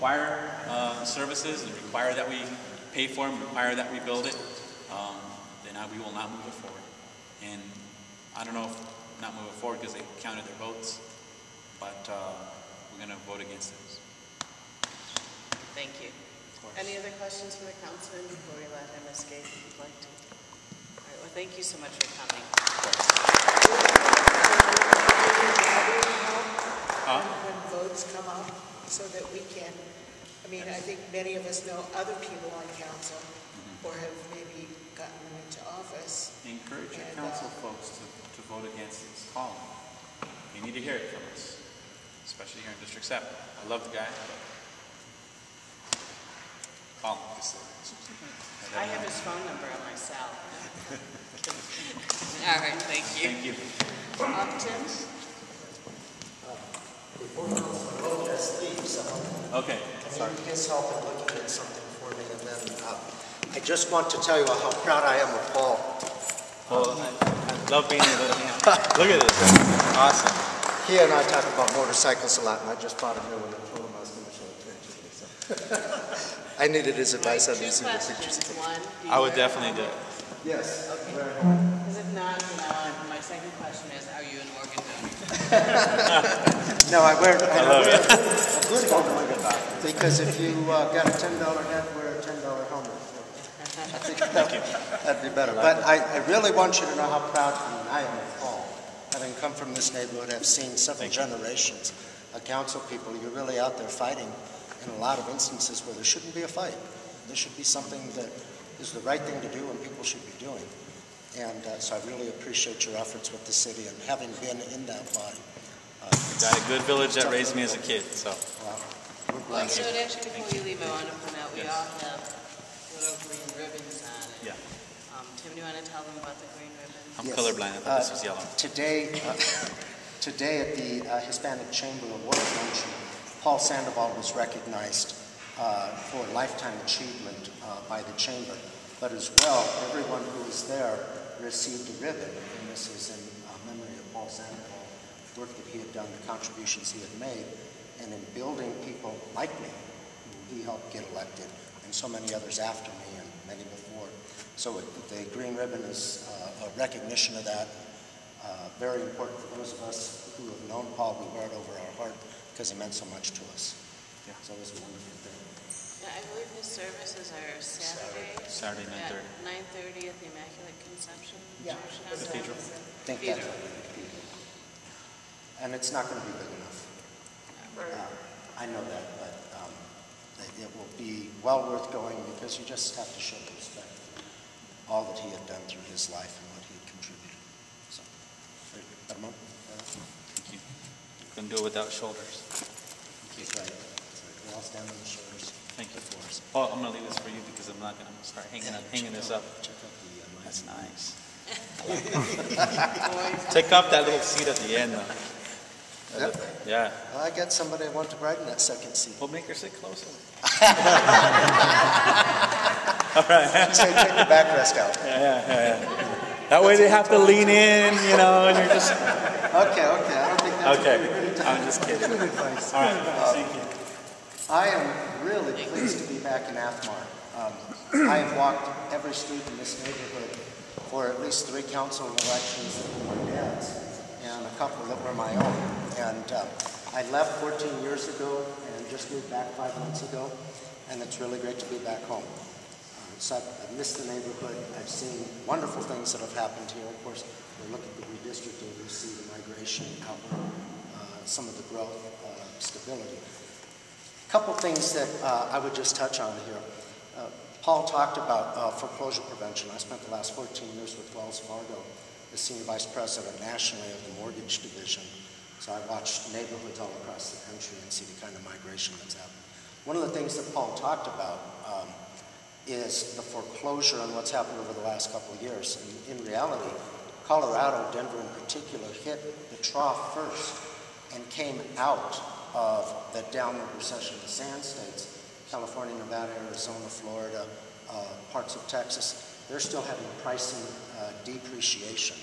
require services and require that we pay for them, require that we build it, then we will not move it forward. And I don't know if not move it forward because they counted their votes, but we're going to vote against it. Thank you. Any other questions from the councilman before we let him escape if you'd like to? All right, well, thank you so much for coming. When votes come up so that we can, I mean, I think many of us know other people on council or have maybe gotten them into office. Encourage your council folks to vote against this column. You need to hear it from us, especially here in District 7. I love the guy, but call him. I have his phone number on my cell. All right, thank you. Thank you. Tim? Before Councilman Lopez leaves, okay, I need his help in looking at something for me, and then I just want to tell you how proud I am of Paul. Well, I love being here. Look at this. Awesome. He and I talk about motorcycles a lot, and I just bought a new one and told him I was going to show it to him. So. I needed his advice on these pictures. One, I would definitely do it. Yes. Okay. Because if not, my second question is, are you an organ donor? No, I wear I love it. a good organ because if you got a $10 hat, wear a $10 helmet. I think that'd be better. But I really want you to know how proud I am of Paul. Having come from this neighborhood, I've seen several generations of council people. You're really out there fighting in a lot of instances where there shouldn't be a fight. There should be something that is the right thing to do and people should be doing. And so I really appreciate your efforts with the city and having been in that body. Got a good village that raised me as a kid, so. Well, so actually, before you leave, I want to point out we all have little green ribbons on it. Yeah. Tim, do you want to tell them about the green ribbon? I'm colorblind. I thought this was yellow. Today at the Hispanic Chamber Award Luncheon, Paul Sandoval was recognized for lifetime achievement by the Chamber. But as well, everyone who was there received a ribbon, and this is in memory of Paul Sandoval, the work that he had done, the contributions he had made, and in building people like me, who he helped get elected, and so many others after me and many before. So the green ribbon is a recognition of that. Very important for those of us who have known Paul. We wear it over our heart because he meant so much to us. Yeah. So it was a wonderful thing. Yeah, I believe his services are Saturday 9:30. at 9:30 at the Immaculate Conception Church. Cathedral. I think that's what the cathedral. And it's not going to be big enough. I know that, but it will be well worth going because you just have to show respect for all that he had done through his life and what he had contributed. So, thank you. Couldn't do it without shoulders. Thank you. That's right. We all stand on the shoulders. Thank you, Forrest. Oh, I'm going to leave this for you because I'm not going to start hanging this up. That's nice. Take off that little seat at the end, though. Yep. Yeah. Well, I got somebody I want to brighten that second seat. We'll make her sit closer. All right. So take the backrest out. Yeah. That way they have to lean in, you know, and you're just... Okay. I don't think that's okay. I'm just kidding. All right. Thank you. I am really pleased to be back in Athmar. I have walked every street in this neighborhood for at least 3 council elections that were my dad's and a couple that were my own. And I left 14 years ago and just moved back 5 months ago, and it's really great to be back home. So I've missed the neighborhood. I've seen wonderful things that have happened here. Of course, we look at the redistricting, we see the migration outward, some of the growth, stability. A couple things that I would just touch on here. Paul talked about foreclosure prevention. I spent the last 14 years with Wells Fargo as Senior Vice President nationally of the mortgage division. So I watched neighborhoods all across the country and see the kind of migration that's happened. One of the things that Paul talked about is the foreclosure and what's happened over the last couple of years. And in reality, Colorado, Denver in particular, hit the trough first and came out of the downward recession of the Sand States. California, Nevada, Arizona, Florida, parts of Texas, they're still having pricing depreciation.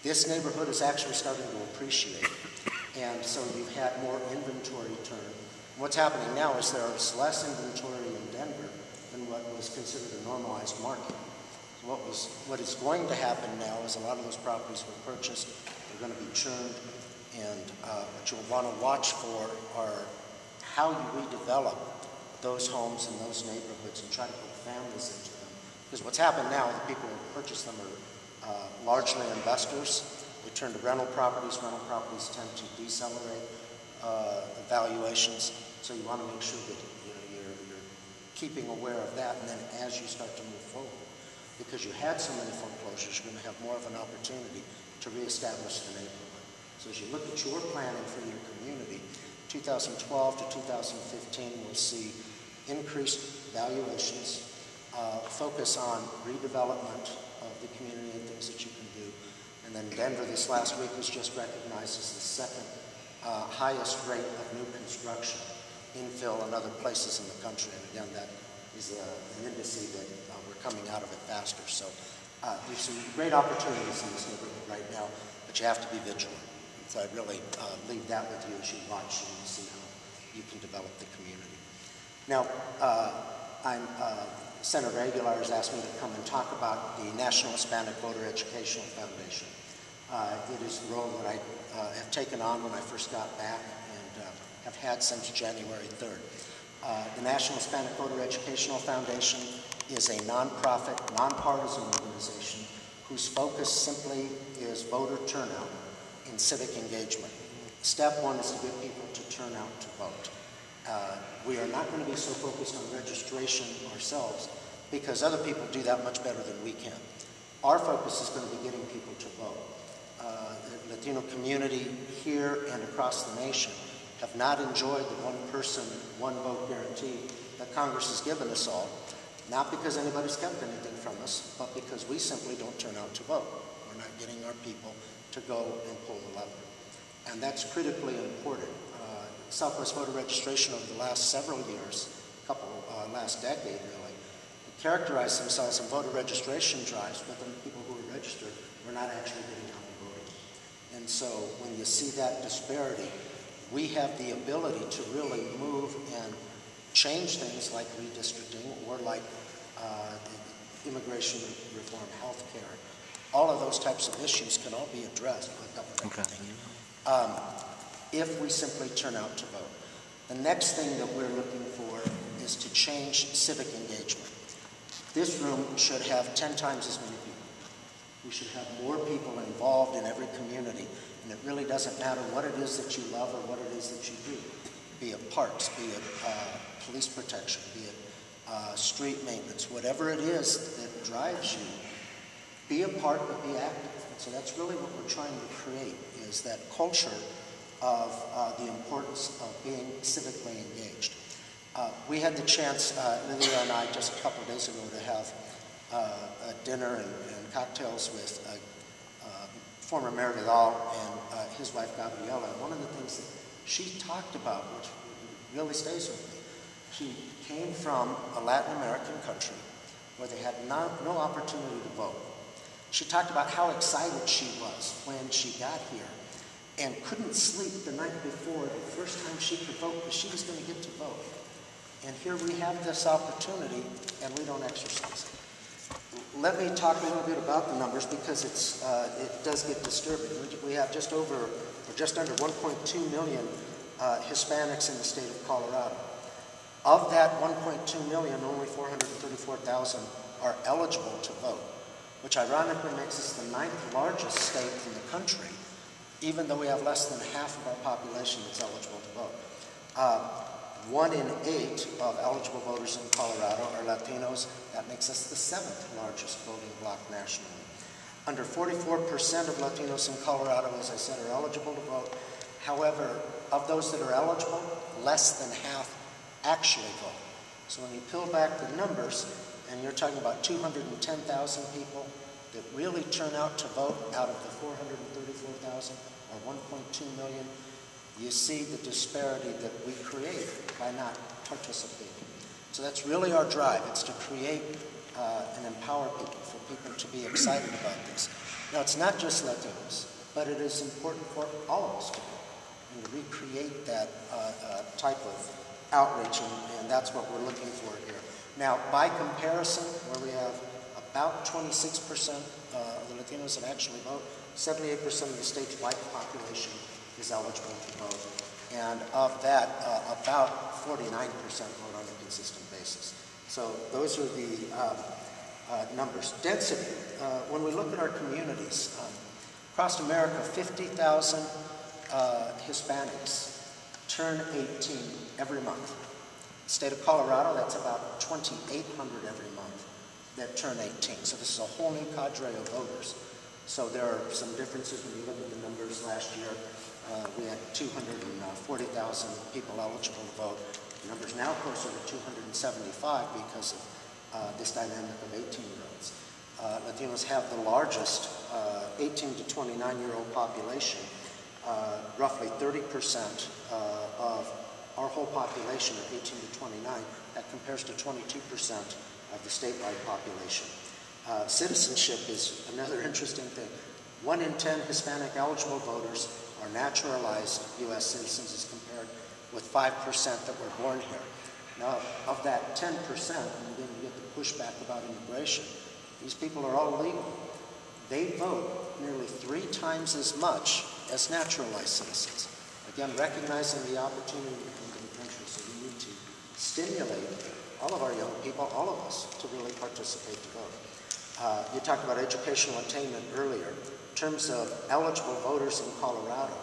This neighborhood is actually starting to appreciate. And so you've had more inventory turn. What's happening now is there's less inventory in Denver than what was considered a normalized market. So what is going to happen now is a lot of those properties were purchased, they're going to be churned, and what you'll want to watch for are how you redevelop those homes in those neighborhoods and try to put families into them. Because what's happened now, the people who purchase them are largely investors. They turn to rental properties. Rental properties tend to decelerate valuations. So you want to make sure that you're keeping aware of that, and then as you start to move forward, because you had so many foreclosures, you're going to have more of an opportunity to reestablish the neighborhood. So as you look at your planning for your community, 2012 to 2015, we'll see increased valuations, focus on redevelopment of the community and things that you can do. And then Denver this last week was just recognized as the second highest rate of new construction, infill, and other places in the country. And again, that is an indice that we're coming out of it faster. So there's some great opportunities in this neighborhood right now, but you have to be vigilant. So I'd really leave that with you as you watch and see how you can develop the community. Now, Senator Aguilar has asked me to come and talk about the National Hispanic Voter Educational Foundation. It is the role that I have taken on when I first got back and have had since January 3rd. The National Hispanic Voter Educational Foundation is a nonprofit, nonpartisan organization whose focus simply is voter turnout in civic engagement. Step one is to get people to turn out to vote. We are not going to be so focused on registration ourselves because other people do that much better than we can. Our focus is going to be getting people to vote. The Latino community here and across the nation have not enjoyed the one person, one vote guarantee that Congress has given us all, not because anybody's kept anything from us, but because we simply don't turn out to vote. We're not getting our people to go and pull the lever. And that's critically important. Southwest voter registration over the last several years, last decade really, characterized themselves in voter registration drives, but then people who were registered were not actually getting out and voting. And so when you see that disparity, we have the ability to really move and change things like redistricting or like immigration reform, health care. All of those types of issues can all be addressed with government. If we simply turn out to vote. The next thing that we're looking for is to change civic engagement. This room should have 10 times as many people. We should have more people involved in every community, and it really doesn't matter what it is that you love or what it is that you do, be it parks, be it police protection, be it street maintenance, whatever it is that drives you, be a part but be active. And so that's really what we're trying to create, is that culture of the importance of being civically engaged. We had the chance, Lilia and I, just a couple of days ago to have a dinner and cocktails with former Mayor Vidal and his wife Gabriela. One of the things that she talked about, which really stays with me, she came from a Latin American country where they had no opportunity to vote. She talked about how excited she was when she got here and couldn't sleep the night before, the first time she could vote, because she was going to get to vote. And here we have this opportunity, and we don't exercise it. Let me talk a little bit about the numbers, because it does get disturbing. We have just under 1.2 million Hispanics in the state of Colorado. Of that 1.2 million, only 434,000 are eligible to vote, which ironically makes us the 9th largest state in the country, even though we have less than half of our population that's eligible to vote. 1 in 8 of eligible voters in Colorado are Latinos. That makes us the 7th largest voting bloc nationally. Under 44% of Latinos in Colorado, as I said, are eligible to vote. However, of those that are eligible, less than half actually vote. So when you peel back the numbers, and you're talking about 210,000 people that really turn out to vote out of the 434,000 or 1.2 million, you see the disparity that we create by not participating. So that's really our drive. It's to create and empower people, for people to be excited about this. Now, it's not just Latinos, but it is important for all of us to do and to recreate that type of outreach, and that's what we're looking for here. Now, by comparison, where we have about 26% of the Latinos that actually vote, 78% of the state's white population is eligible to vote. And of that, about 49% vote on a consistent basis. So those are the numbers. Density, when we look at our communities, across America, 50,000 Hispanics turn 18 every month. State of Colorado, that's about 2,800 every month that turn 18. So this is a whole new cadre of voters. So there are some differences when you look at the numbers. Last year, we had 240,000 people eligible to vote. The number's now closer to 275 because of this dynamic of 18-year-olds. Latinos have the largest 18 to 29-year-old population. Roughly 30% of our whole population are 18 to 29. That compares to 22% of the statewide population. Citizenship is another interesting thing. 1 in 10 Hispanic eligible voters are naturalized U.S. citizens as compared with 5% that were born here. Now, of that 10%, and again you get the pushback about immigration, these people are all legal. They vote nearly 3 times as much as naturalized citizens. Again, recognizing the opportunity to come to the country, so we need to stimulate all of our young people, all of us, to really participate to vote. You talked about educational attainment earlier. In terms of eligible voters in Colorado,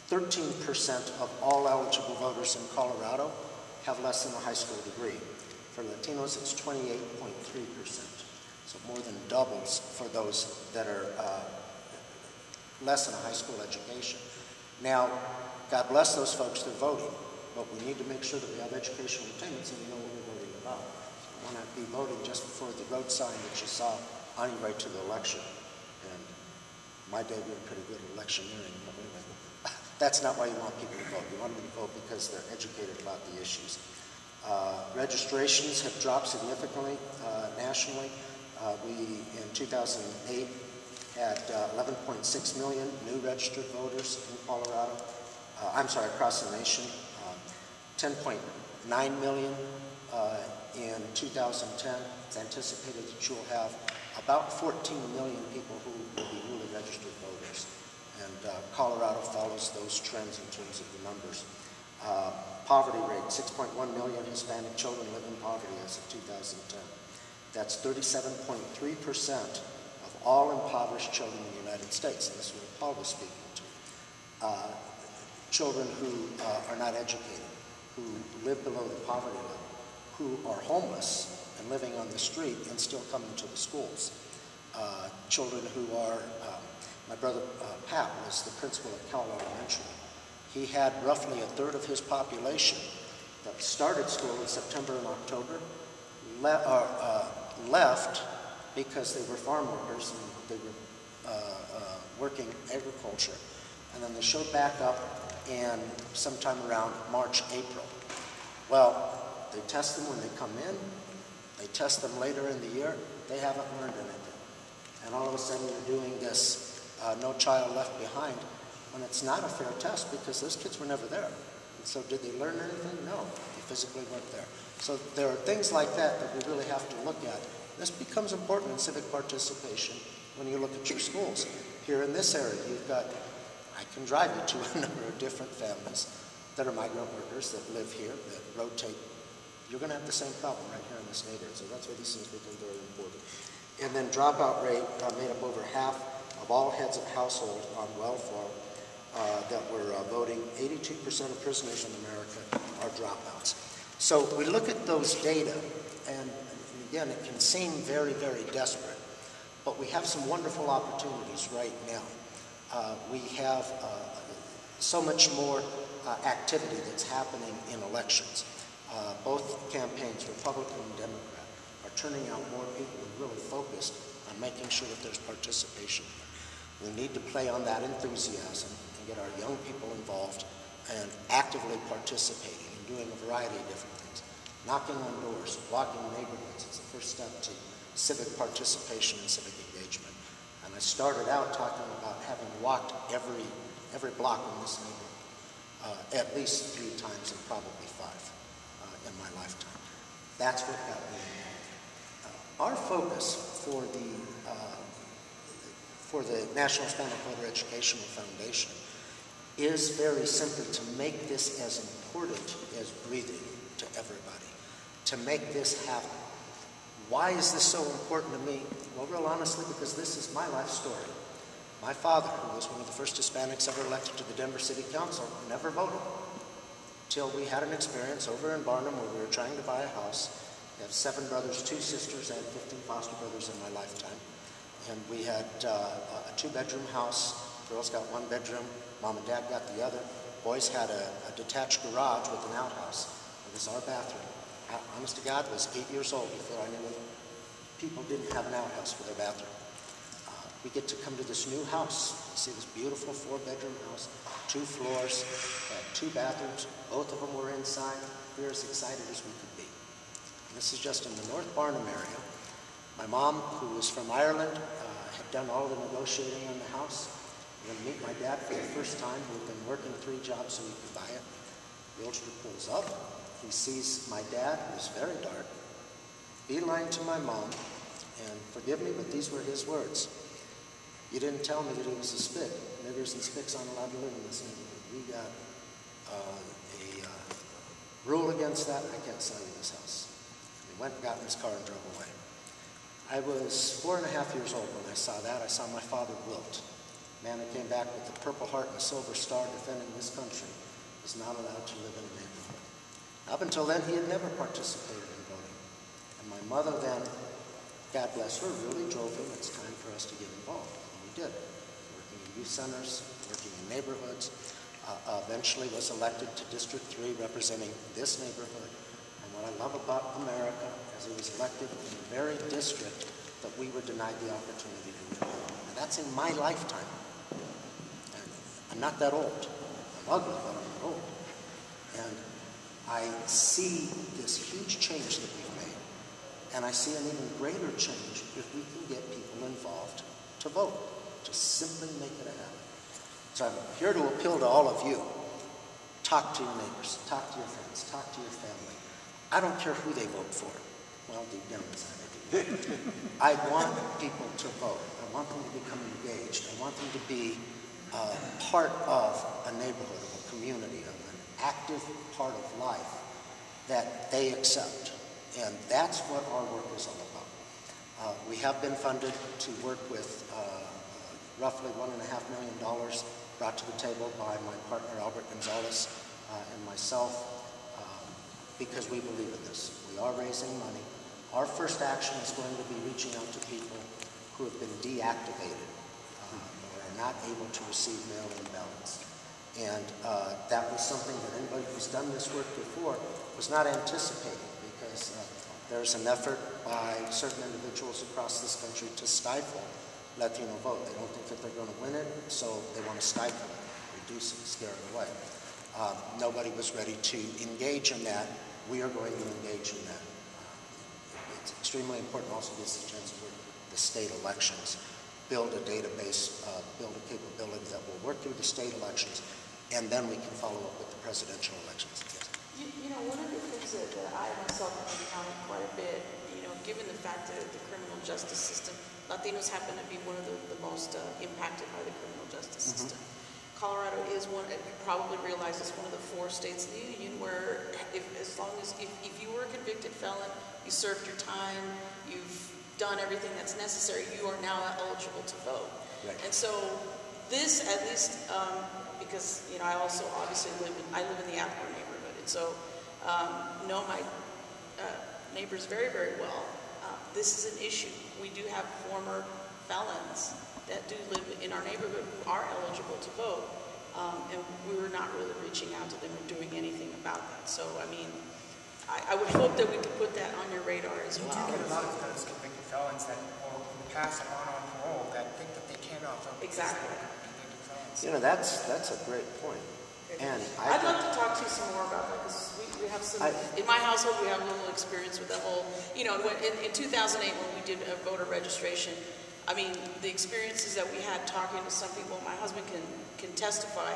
13% of all eligible voters in Colorado have less than a high school degree. For Latinos, it's 28.3%. So more than doubles for those that are less than a high school education. Now, God bless those folks, they're voting, but we need to make sure that we have educational attainment so we know what we're voting about. We want to be voting just for the road sign that you saw on your way to the election. And my day, we were pretty good at electioneering, but anyway, that's not why you want people to vote. You want them to vote because they're educated about the issues. Registrations have dropped significantly nationally. We, in 2008, had 11.6 million new registered voters in Colorado. Across the nation. 10.9 million in 2010. It's anticipated that you'll have about 14 million people who will be newly registered voters. And Colorado follows those trends in terms of the numbers. Poverty rate, 6.1 million Hispanic children live in poverty as of 2010. That's 37.3% of all impoverished children in the United States. And this is what Paul was speaking to. Children who are not educated, who live below the poverty level, who are homeless and living on the street and still coming to the schools. Children who are, my brother Pat was the principal at Cal Elementary. He had roughly a third of his population that started school in September and October, left because they were farm workers and they were working agriculture. And then they showed back up in sometime around March, April. Well, they test them when they come in, they test them later in the year, they haven't learned anything. And all of a sudden you're doing this No Child Left Behind when it's not a fair test because those kids were never there. And so did they learn anything? No, they physically weren't there. So there are things like that that we really have to look at. This becomes important in civic participation when you look at your schools. Here in this area, you've got, I can drive you to a number of different families that are migrant workers that live here, that rotate. You're going to have the same problem right here in this neighborhood. So that's why these things become very important. And then dropout rate made up over half of all heads of household on welfare that were voting. 82% of prisoners in America are dropouts. So we look at those data, and again, it can seem very, very desperate, but we have some wonderful opportunities right now. We have so much more activity that's happening in elections. Both campaigns, Republican and Democrat, are turning out more people and really focused on making sure that there's participation. We need to play on that enthusiasm and get our young people involved and actively participating and doing a variety of different things. Knocking on doors, walking neighborhoods is the first step to civic participation and civic engagement. And I started out talking about having walked every block in this neighborhood. at least 3 times and probably 5 in my lifetime. That's what got me involved. Our focus for the National Hispanic Voter Educational Foundation is very simply to make this as important as breathing to everybody, to make this happen. Why is this so important to me? Well, real honestly, because this is my life story. My father, who was one of the first Hispanics ever elected to the Denver City Council, never voted till we had an experience over in Barnum where we were trying to buy a house. We have 7 brothers, 2 sisters, and 15 foster brothers in my lifetime. And we had a 2-bedroom house. Girls got 1 bedroom. Mom and Dad got the other. Boys had a detached garage with an outhouse. It was our bathroom. Honest to God, I was 8 years old before I knew people didn't have an outhouse for their bathroom. We get to come to this new house. You see this beautiful 4-bedroom house, 2 floors, 2 bathrooms. Both of them were inside. We were as excited as we could be. And this is just in the North Barnum area. My mom, who was from Ireland, had done all the negotiating on the house. We're going to meet my dad for the first time. We've been working 3 jobs so we could buy it. Realtor pulls up. He sees my dad, who's very dark, beeline to my mom, and forgive me, but these were his words. You didn't tell me that he was a spick. Niggers and spicks aren't allowed to live in this neighborhood. We got a rule against that. I can't sell you this house. He went and got in his car and drove away. I was 4.5 years old when I saw that. I saw my father wilt. A man who came back with the Purple Heart and a Silver Star defending this country was not allowed to live in a neighborhood. Up until then, he had never participated in voting. And my mother then, God bless her, really drove him. It's time for us to get involved. And we did. Working in youth centers, working in neighborhoods. Eventually was elected to District 3 representing this neighborhood. And what I love about America is he was elected in the very district that we were denied the opportunity to live in. And that's in my lifetime. And I'm not that old. I'm ugly, but I'm old. And I see this huge change that we've made. And I see an even greater change if we can get people involved to vote, to simply make it a habit. So I'm here to appeal to all of you. Talk to your neighbors, talk to your friends, talk to your family. I don't care who they vote for. Well, deep down inside I do. I want people to vote. I want them to become engaged. I want them to be part of a neighborhood, of a community, of an active part of life that they accept. And that's what our work is all about. We have been funded to work with roughly $1.5 million brought to the table by my partner Albert Gonzalez and myself because we believe in this. We are raising money. Our first action is going to be reaching out to people who have been deactivated or are not able to receive mail-in ballots. And that was something that anybody who's done this work before was not anticipating because there's an effort by certain individuals across this country to stifle Latino vote. They don't think that they're going to win it, so they want to stifle it, reduce it, scare it away. Nobody was ready to engage in that. We are going to engage in that. It's extremely important. Also gives us a chance for the state elections. Build a database, build a capability that will work through the state elections, and then we can follow up with the presidential elections. Yes. You know, one of the things that I myself have encountered quite a bit, you know, given the fact that the criminal justice system, Latinos happen to be one of the most impacted by the criminal justice system. Colorado is one, you probably realize it's one of the 4 states in the union where if you were a convicted felon, you served your time, you've done everything that's necessary, you are now eligible to vote. Right. And so this, at least, because, you know, I also obviously live in the Atmore neighborhood, and so know my neighbors very, very well. This is an issue. We do have former felons that do live in our neighborhood who are eligible to vote, and we were not really reaching out to them or doing anything about that. So, I mean, I would hope that we could put that on your radar as well. You do get a lot of those convicted felons that, or in the past have gone on parole that think that they cannot vote. Exactly. Convicted felons. You know, that's a great point. And I'd love to talk to you some more about that because we have some, in my household we have a little experience with the whole, you know, in 2008 when we did a voter registration, I mean, the experiences that we had talking to some people, my husband can testify,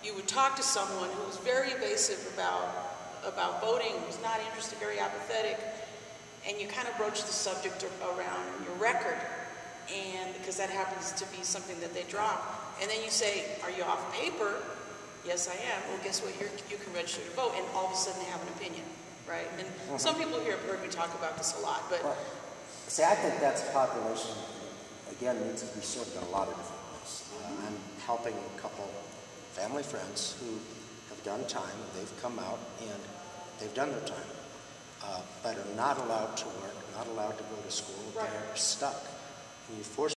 you would talk to someone who was very evasive about voting, was not interested, very apathetic, and you kind of broach the subject around your record, and because that happens to be something that they drop, and then you say, are you off paper? Yes, I am. Well, guess what? You can register to vote, and all of a sudden they have an opinion, right? And some people here have heard me talk about this a lot, but... Well, see, I think that's a population, again, needs to be served in a lot of different ways. I'm helping a couple family friends who have done time, and they've come out, and they've done their time, but are not allowed to work, not allowed to go to school. Right. They're stuck. And you force